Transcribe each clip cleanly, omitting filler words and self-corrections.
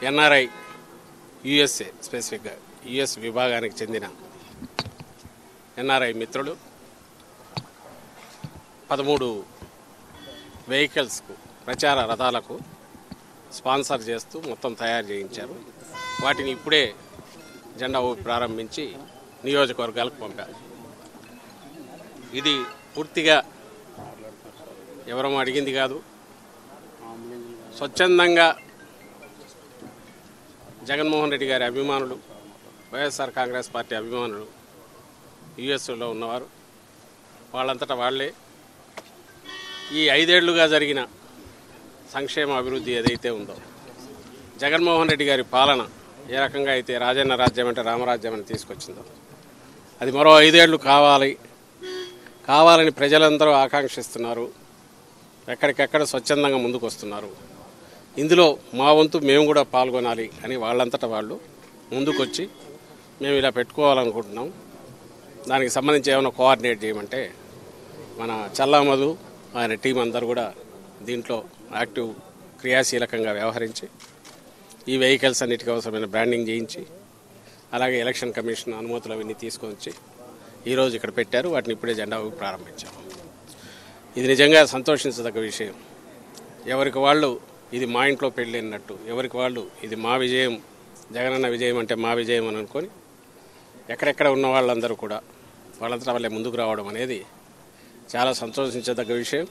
NRI USA స్పెసిఫిక్గా US విభాగానికి చెందిన ఎన్ఆర్ఐ మిత్రులు 13 వెహికల్స్కు ప్రచార రథాలకు స్పాన్సర్ చేస్తూ మొత్తం తయారు చేయించారు. వాటిని ఇప్పుడే జెండా ఊపి ప్రారంభించి నియోజకవర్గాలకు పంపారు. ఇది పూర్తిగా ఎవరూ అడిగింది కాదు. స్వచ్ఛందంగా జగన్మోహన్ రెడ్డి గారి అభిమానులు, వైఎస్ఆర్ కాంగ్రెస్ పార్టీ అభిమానులు యుఎస్లో ఉన్నవారు వాళ్ళంతటా వాళ్లే ఈ 5 ఏళ్లుగా జరిగిన సంక్షేమ అభివృద్ధి ఏదైతే ఉందో, జగన్మోహన్ రెడ్డి గారి పాలన ఏ రకంగా అయితే రాజన్న రాజ్యం అంటే రామరాజ్యం అని తీసుకొచ్చిందో, అది మరో 5 ఏళ్లు కావాలని ప్రజలందరూ ఆకాంక్షిస్తున్నారు. ఎక్కడికెక్కడ స్వచ్ఛందంగా ముందుకు వస్తున్నారు. ఇందులో మా వంతు మేము కూడా పాల్గొనాలి అని వాళ్ళంతటా వాళ్ళు ముందుకొచ్చి మేము ఇలా పెట్టుకోవాలనుకుంటున్నాం, దానికి సంబంధించి ఏమైనా కోఆర్డినేట్ చేయమంటే మన చల్లామధు ఆయన టీం అందరూ కూడా దీంట్లో యాక్టివ్ క్రియాశీలకంగా వ్యవహరించి ఈ వెహికల్స్ అన్నిటికీ అవసరమైన బ్రాండింగ్ చేయించి అలాగే ఎలక్షన్ కమిషన్ అనుమతులు అవన్నీ తీసుకొచ్చి ఈరోజు ఇక్కడ పెట్టారు. వాటిని ఇప్పుడే జెండా ఊపి ప్రారంభించాము. ఇది నిజంగా సంతోషించదగ్గ విషయం. ఎవరికి వాళ్ళు ఇది మా ఇంట్లో పెళ్ళి అన్నట్టు, ఎవరికి వాళ్ళు ఇది మా విజయం, జగనన్న విజయం అంటే మా విజయం అని అనుకొని ఎక్కడెక్కడ ఉన్న వాళ్ళందరూ కూడా వాళ్ళంతా వాళ్ళే ముందుకు రావడం అనేది చాలా సంతోషించదగ్గ విషయం.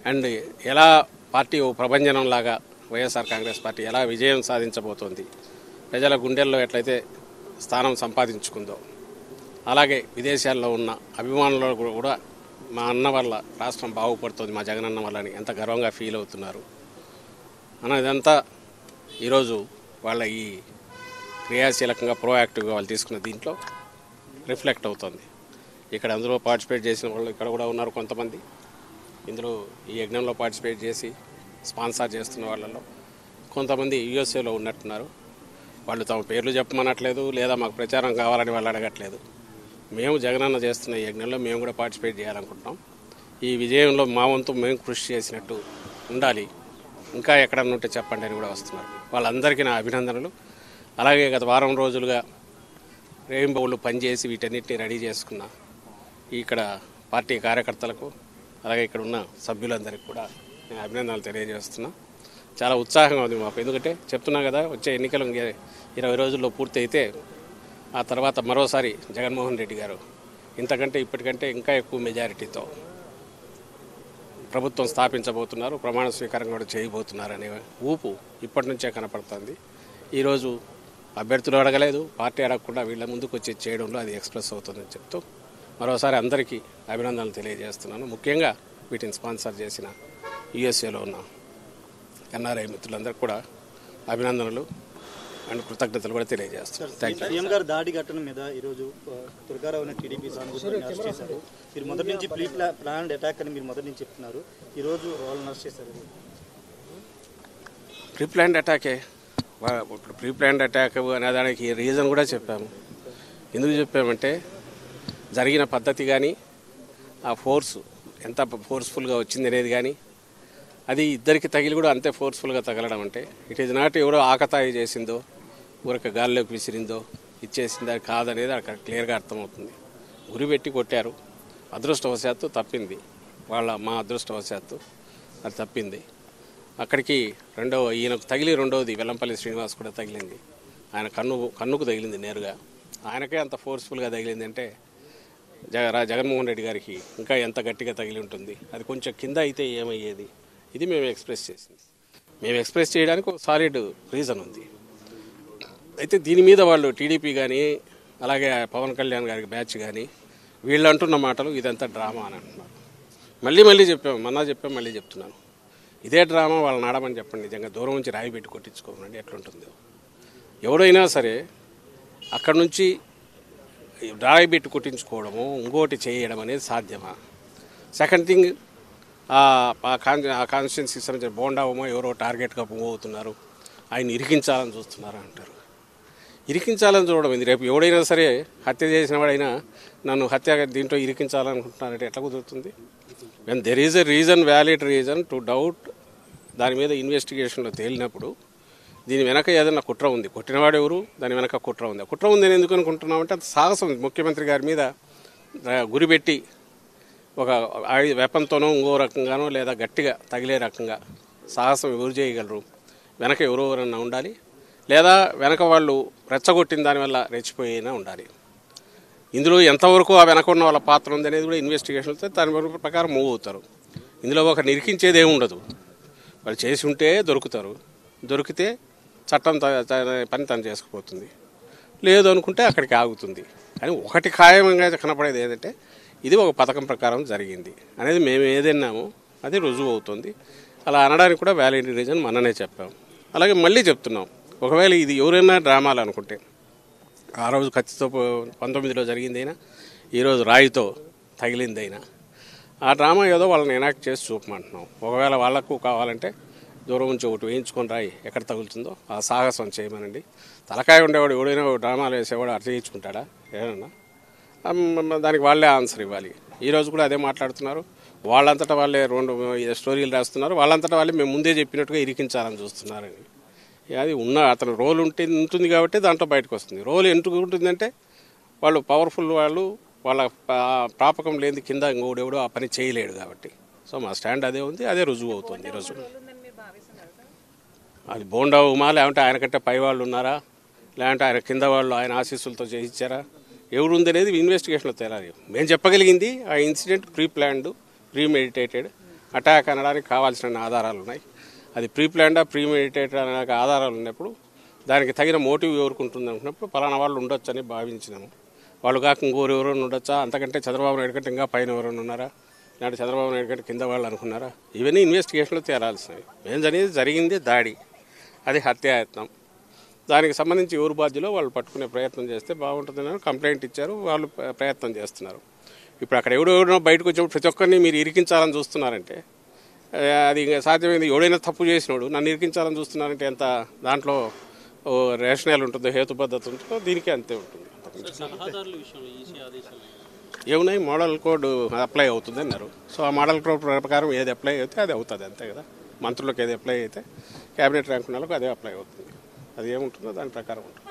అండ్ ఎలా పార్టీ ఓ ప్రభంజనంలాగా వైఎస్ఆర్ కాంగ్రెస్ పార్టీ ఎలా విజయం సాధించబోతోంది, ప్రజల గుండెల్లో ఎట్లయితే స్థానం సంపాదించుకుందో, అలాగే విదేశాల్లో ఉన్న అభిమానులు కూడా మా అన్న వల్ల రాష్ట్రం బాగుపడుతుంది, మా జగనన్న వల్ల అని ఎంత గర్వంగా ఫీల్ అవుతున్నారు అన్నదంతా ఈరోజు వాళ్ళ ఈ క్రియాశీలకంగా ప్రోయాక్టివ్గా వాళ్ళు తీసుకున్న దీంట్లో రిఫ్లెక్ట్ అవుతుంది. ఇక్కడ అందులో పార్టిసిపేట్ చేసిన వాళ్ళు ఇక్కడ కూడా ఉన్నారు కొంతమంది. ఇందులో ఈ యజ్ఞంలో పార్టిసిపేట్ చేసి స్పాన్సర్ చేస్తున్న వాళ్ళలో కొంతమంది యుఎస్ఏలో ఉన్నట్టున్నారు. వాళ్ళు తమ పేర్లు చెప్పమనట్లేదు, లేదా మాకు ప్రచారం కావాలని వాళ్ళు అడగట్లేదు. మేము జగనన్న చేస్తున్న ఈ యజ్ఞంలో మేము కూడా పార్టిసిపేట్ చేయాలనుకుంటున్నాం. ఈ విజయంలో మా వంతు మేము కృషి చేసినట్టు ఉండాలి, ఇంకా ఎక్కడన్నా ఉంటే చెప్పండి అని కూడా వస్తున్నారు. వాళ్ళందరికీ నా అభినందనలు. అలాగే గత వారం రోజులుగా రెయిన్బోలు పనిచేసి వీటన్నిటిని రెడీ చేసుకున్న ఇక్కడ పార్టీ కార్యకర్తలకు అలాగే ఇక్కడ ఉన్న సభ్యులందరికీ కూడా నేను అభినందనలు తెలియజేస్తున్నా. చాలా ఉత్సాహంగా ఉంది మాకు. ఎందుకంటే చెప్తున్నా కదా, వచ్చే ఎన్నికలు 20 రోజుల్లో పూర్తి అయితే ఆ తర్వాత మరోసారి జగన్మోహన్ రెడ్డి గారు ఇంతకంటే ఇప్పటికంటే ఇంకా ఎక్కువ మెజారిటీతో ప్రభుత్వం స్థాపించబోతున్నారు, ప్రమాణ స్వీకారం కూడా చేయబోతున్నారు అనే ఊపు ఇప్పటి నుంచే కనపడుతుంది. ఈరోజు అభ్యర్థులు అడగలేదు, పార్టీ అడగకుండా వీళ్ళ ముందుకు వచ్చి చేయడంలో అది ఎక్స్ప్రెస్ అవుతుందని చెప్తూ మరోసారి అందరికీ అభినందనలు తెలియజేస్తున్నాను. ముఖ్యంగా వీటిని స్పాన్సర్ చేసిన యుఎస్ఏలో ఉన్న ఎన్ఆర్ఐ మిత్రులందరికీ కూడా అభినందనలు అండ్ కృతజ్ఞతలు కూడా తెలియజేస్తున్నాను. Thank you. సీఎం గారు దాడి ఘటన మీద ఈరోజు దుర్గారావు టీడీపీ సానుభూతిని అరెస్ట్ చేశారు. మీరు మొదటి నుంచి ప్లాన్డ్ అటాక్ అని మీరు మొదటి నుంచి చెప్తున్నారు, ఈరోజు వాళ్ళని అరెస్ట్ చేశారు. ప్రీ ప్లాన్డ్ అటాకే. ఇప్పుడు ప్రీ ప్లాన్డ్ అటాక్ అనేదానికి రీజన్ కూడా చెప్పాము. ఎందుకు చెప్పామంటే జరిగిన పద్ధతి కానీ ఆ ఫోర్స్ ఎంత ఫోర్స్ఫుల్గా వచ్చింది అనేది కానీ అది ఇద్దరికి తగిలి కూడా అంతే ఫోర్స్ఫుల్గా తగలడం అంటే ఇట్ ఈజ్ నాట్ ఎవరో ఆకతాయి చేసిందో ఊరికి గాల్లోకి విసిరిందో ఇచ్చేసిందో కాదనేది అక్కడ క్లియర్గా అర్థమవుతుంది. గురి పెట్టి కొట్టారు, అదృష్టవశాత్తు తప్పింది, మా అదృష్టవశాత్తు అది తప్పింది. అక్కడికి ఈయనకు తగిలి రెండవది వెల్లంపల్లి శ్రీనివాస్ కూడా తగిలింది. ఆయన కన్నుకు తగిలింది నేరుగా. ఆయనకే అంత ఫోర్స్ఫుల్గా తగిలింది అంటే జగన్మోహన్ రెడ్డి గారికి ఇంకా ఎంత గట్టిగా తగిలి ఉంటుంది. అది కొంచెం కింద అయితే ఏమయ్యేది, ఇది మేము ఎక్స్ప్రెస్ చేసింది. మేము ఎక్స్ప్రెస్ చేయడానికి ఒక సాలిడ్ రీజన్ ఉంది. అయితే దీని మీద వాళ్ళు టీడీపీ కానీ అలాగే పవన్ కళ్యాణ్ గారికి బ్యాచ్ కానీ వీళ్ళు అంటున్న మాటలు ఇదంతా డ్రామా అని అంటున్నారు. మళ్ళీ చెప్పాము, మళ్ళీ చెప్తున్నాను, ఇదే డ్రామా వాళ్ళని ఆడమని చెప్పండి. నిజంగా దూరం నుంచి రాయి పెట్టి కొట్టించుకోమండి ఎట్లుంటుందో. ఎవడైనా సరే అక్కడ నుంచి రాయి పెట్టి కొట్టించుకోవడము ఇంకోటి చేయడం అనేది సాధ్యమా? సెకండ్ థింగ్, ఆ కాన్స్టిట్యున్సీకి సంబంధించిన బోండావమో ఎవరో టార్గెట్గా మూవ్ అవుతున్నారు, ఆయన ఇరికించాలని చూస్తున్నారు అంటారు. ఇరికించాలని చూడడం ఇది. రేపు ఎవడైనా సరే హత్య చేసిన వాడైనా నన్ను దీంట్లో ఇరికించాలనుకుంటున్నారంటే ఎట్లా కుదురుతుంది? When there is a reason, valid reason to doubt, దాని మీద ఇన్వెస్టిగేషన్లో తేలినప్పుడు దీని వెనక ఏదైనా కుట్ర ఉంది, కొట్టినవాడు ఎవరు, దాని వెనక కుట్ర ఉంది. కుట్ర ఉందని ఎందుకు అనుకుంటున్నామంటే అంత సాహసం ముఖ్యమంత్రి గారి మీద గురిపెట్టి ఒక వెపన్తోనో ఇంకో రకంగానో లేదా గట్టిగా తగిలే రకంగా సాహసం ఎవరు చేయగలరు, వెనక ఎవరెవరన్నా ఉండాలి, లేదా వెనక వాళ్ళు రెచ్చగొట్టిన దానివల్ల రెచ్చిపోయినా ఉండాలి. ఇందులో ఎంతవరకు ఆ వెనక ఉన్న వాళ్ళ పాత్ర ఉంది అనేది కూడా ఇన్వెస్టిగేషన్ అయితే దాని ప్రకారం మూవ్ అవుతారు. ఇందులో ఒక నిరికించేది ఏమి ఉండదు. వాళ్ళు చేసి ఉంటే దొరుకుతారు, దొరికితే చట్టం పని తను చేసుకుపోతుంది, లేదు అనుకుంటే అక్కడికి ఆగుతుంది. కానీ ఒకటి ఖాయంగా కనపడేది ఏంటంటే ఇది ఒక పథకం ప్రకారం జరిగింది అనేది మేము ఏదన్నామో అది రుజువు అవుతుంది. అలా అనడానికి కూడా వ్యాలిడ్ రీజన్ మననే చెప్పాం. అలాగే మళ్ళీ చెప్తున్నాం, ఒకవేళ ఇది ఎవరైనా డ్రామాలు అనుకుంటే ఆ రోజు కత్తితో 19లో జరిగిందైనా ఈరోజు రాయితో తగిలిందైనా ఆ డ్రామా ఏదో వాళ్ళని ఎనాక్ట్ చేసి చూపమంటున్నాం. ఒకవేళ వాళ్లకు కావాలంటే దూరం నుంచి ఒకటి వేయించుకొని రాయి ఎక్కడ తగులుతుందో ఆ సాహసం చేయమనండి. తలకాయ ఉండేవాడు ఎవడైనా డ్రామాలు వేసేవాడు అర్థం చేయించుకుంటాడా ఏమన్నా? దానికి వాళ్ళే ఆన్సర్ ఇవ్వాలి. ఈరోజు కూడా అదే మాట్లాడుతున్నారు. వాళ్ళంతటా వాళ్ళే 2 స్టోరీలు రాస్తున్నారు. వాళ్ళంతటా వాళ్ళే మేము ముందే చెప్పినట్టుగా ఇరికించాలని చూస్తున్నారని. అది అతను రోల్ ఉంటుంది కాబట్టి దాంట్లో బయటకు వస్తుంది. రోల్ ఎందుకు ఉంటుందంటే వాళ్ళు పవర్ఫుల్, వాళ్ళ ప్రాపకం లేని కింద ఇంకోడెవడో ఆ పని చేయలేడు కాబట్టి. సో మా స్టాండ్ అదే ఉంది, అదే రుజువు అవుతుంది ఈరోజు. అది బోండా ఉమా, లేకుంటే ఆయన కంటే పై వాళ్ళు ఉన్నారా, లేకుంటే ఆయన కింద వాళ్ళు ఆయన ఆశీస్సులతో చేయించారా, ఎవరు ఉంది అనేది ఇన్వెస్టిగేషన్లో తేలాలి. మేము చెప్పగలిగింది ఆ incident pre planned, pre meditated attack అనడానికి కావాల్సిన ఆధారాలు ఉన్నాయి. అది ప్రీ ప్లాన్డా ప్రీ మెడిటేటెడ్ అనడానికి ఆధారాలు ఉన్నప్పుడు దానికి తగిన మోటివ్ ఎవరుకుంటుంది అనుకున్నప్పుడు పలానా వాళ్ళు ఉండొచ్చని భావించినాము. వాళ్ళు కాక ఇంకోరు ఎవరైనా ఉండొచ్చా, అంతకంటే చంద్రబాబు నాయుడు కంటే ఇంకా పైన ఎవరైనా ఉన్నారా, లేదంటే చంద్రబాబు నాయుడు కంటే కింద వాళ్ళు అనుకున్నారా, ఇవన్నీ ఇన్వెస్టిగేషన్లో తేలాల్సినవి. మేము జరిగింది దాడి, అది హత్యాయత్నం. దానికి సంబంధించి ఎవరు బాధ్యులో వాళ్ళు పట్టుకునే ప్రయత్నం చేస్తే బాగుంటుందని కంప్లైంట్ ఇచ్చారు, వాళ్ళు ప్రయత్నం చేస్తున్నారు. ఇప్పుడు అక్కడ ఎవడో బయటకు వచ్చినప్పుడు ప్రతి ఒక్కరిని మీరు ఇరికించాలని చూస్తున్నారంటే అది సాధ్యమైంది. ఎవడైనా తప్పు చేసినోడు నన్ను ఇరికించాలని చూస్తున్నారంటే ఎంత దాంట్లో రేషనల్ ఉంటుందో, హేతుబద్ధత ఉంటుందో, దీనికి అంతే ఉంటుంది. ఏమున్నాయి, మోడల్ కోడ్ అప్లై అవుతుంది అన్నారు. సో ఆ మోడల్ కోడ్ ప్రకారం ఏది అప్లై అయితే అది అవుతుంది, అంతే కదా. మంత్రులకు ఏది అప్లై అయితే క్యాబినెట్ ర్యాంక్ ఉన్న వాళ్ళకి అదే అప్లై అవుతుంది. అది ఏముంటుందో దాని ప్రకారం ఉంటుంది.